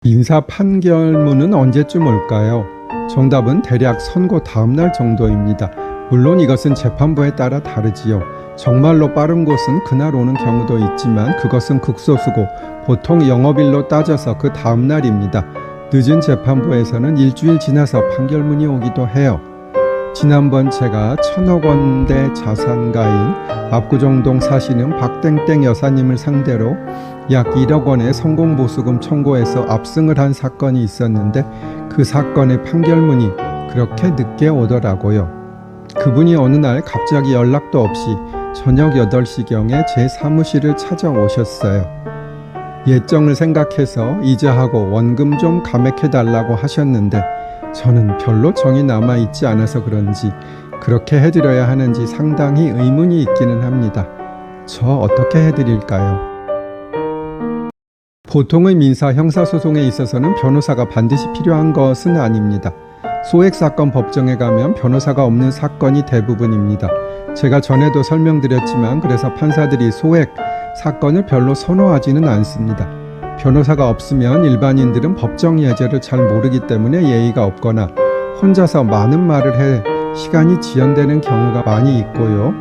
민사 판결문은 언제쯤 올까요? 정답은 대략 선고 다음날 정도입니다. 물론 이것은 재판부에 따라 다르지요. 정말로 빠른 곳은 그날 오는 경우도 있지만 그것은 극소수고 보통 영업일로 따져서 그 다음날입니다. 늦은 재판부에서는 일주일 지나서 판결문이 오기도 해요. 지난번 제가 1,000억 원대 자산가인 압구정동 사시는 박땡땡 여사님을 상대로 약 1억 원의 성공보수금 청구해서 압승을 한 사건이 있었는데 그 사건의 판결문이 그렇게 늦게 오더라고요. 그분이 어느 날 갑자기 연락도 없이 저녁 8시경에 제 사무실을 찾아오셨어요. 예정을 생각해서 이자하고 원금 좀 감액해달라고 하셨는데 저는 별로 정이 남아있지 않아서 그런지 그렇게 해드려야 하는지 상당히 의문이 있기는 합니다. 저 어떻게 해드릴까요? 보통의 민사 형사소송에 있어서는 변호사가 반드시 필요한 것은 아닙니다. 소액사건 법정에 가면 변호사가 없는 사건이 대부분입니다. 제가 전에도 설명드렸지만 그래서 판사들이 소액 사건을 별로 선호하지는 않습니다. 변호사가 없으면 일반인들은 법정 예제를 잘 모르기 때문에 예의가 없거나 혼자서 많은 말을 해 시간이 지연되는 경우가 많이 있고요.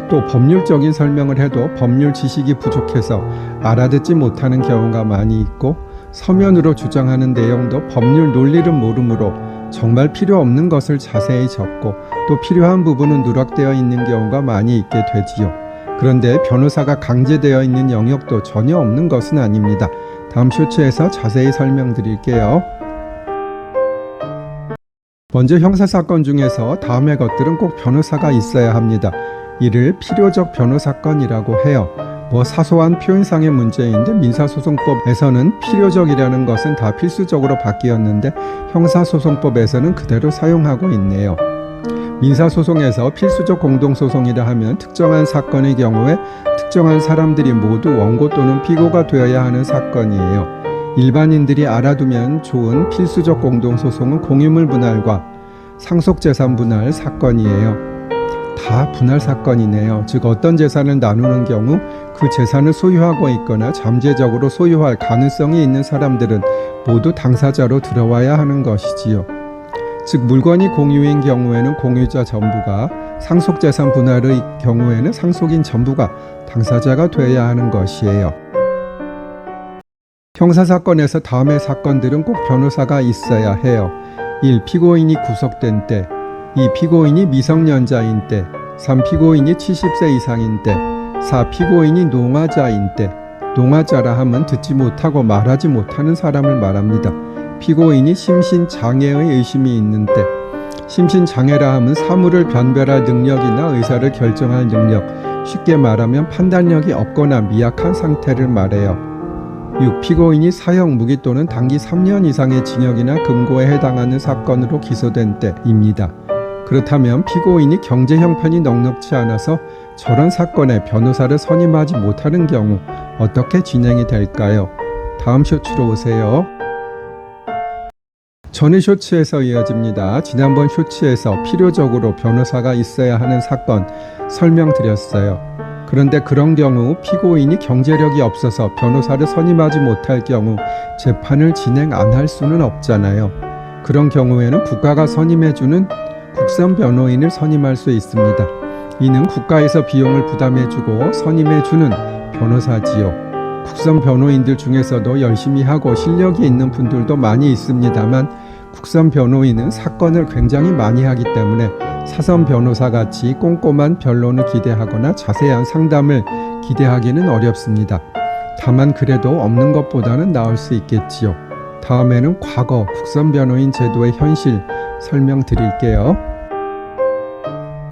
또 법률적인 설명을 해도 법률 지식이 부족해서 알아듣지 못하는 경우가 많이 있고 서면으로 주장하는 내용도 법률 논리를 모르므로 정말 필요 없는 것을 자세히 적고 또 필요한 부분은 누락되어 있는 경우가 많이 있게 되지요. 그런데 변호사가 강제되어 있는 영역도 전혀 없는 것은 아닙니다. 다음 쇼츠에서 자세히 설명드릴게요. 먼저 형사사건 중에서 다음의 것들은 꼭 변호사가 있어야 합니다. 이를 필요적 변호사건이라고 해요. 사소한 표현상의 문제인데 민사소송법에서는 필요적이라는 것은 다 필수적으로 바뀌었는데 형사소송법에서는 그대로 사용하고 있네요. 민사소송에서 필수적 공동소송이라 하면 특정한 사건의 경우에 특정한 사람들이 모두 원고 또는 피고가 되어야 하는 사건이에요. 일반인들이 알아두면 좋은 필수적 공동소송은 공유물 분할과 상속재산 분할 사건이에요. 다 분할 사건이네요. 즉 어떤 재산을 나누는 경우 그 재산을 소유하고 있거나 잠재적으로 소유할 가능성이 있는 사람들은 모두 당사자로 들어와야 하는 것이지요. 즉 물건이 공유인 경우에는 공유자 전부가, 상속재산 분할의 경우에는 상속인 전부가 당사자가 되어야 하는 것이에요. 형사사건에서 다음의 사건들은 꼭 변호사가 있어야 해요. 1. 피고인이 구속된 때. 2. 피고인이 미성년자인 때. 3. 피고인이 70세 이상인 때. 4. 피고인이 노화자인 때. 노화자라 함은 듣지 못하고 말하지 못하는 사람을 말합니다. 피고인이 심신장애의 의심이 있는 때. 심신장애라 함은 사물을 변별할 능력이나 의사를 결정할 능력, 쉽게 말하면 판단력이 없거나 미약한 상태를 말해요. 6. 피고인이 사형, 무기 또는 단기 3년 이상의 징역이나 금고에 해당하는 사건으로 기소된 때입니다. 그렇다면 피고인이 경제 형편이 넉넉지 않아서 저런 사건에 변호사를 선임하지 못하는 경우 어떻게 진행이 될까요? 다음 쇼츠로 오세요. 전의 쇼츠에서 이어집니다. 지난번 쇼츠에서 필요적으로 변호사가 있어야 하는 사건 설명드렸어요. 그런데 그런 경우 피고인이 경제력이 없어서 변호사를 선임하지 못할 경우 재판을 진행 안 할 수는 없잖아요. 그런 경우에는 국가가 선임해주는 국선 변호인을 선임할 수 있습니다. 이는 국가에서 비용을 부담해주고 선임해주는 변호사지요. 국선 변호인들 중에서도 열심히 하고 실력이 있는 분들도 많이 있습니다만 국선 변호인은 사건을 굉장히 많이 하기 때문에 사선 변호사같이 꼼꼼한 변론을 기대하거나 자세한 상담을 기대하기는 어렵습니다. 다만 그래도 없는 것보다는 나을 수 있겠지요. 다음에는 과거 국선 변호인 제도의 현실 설명드릴게요.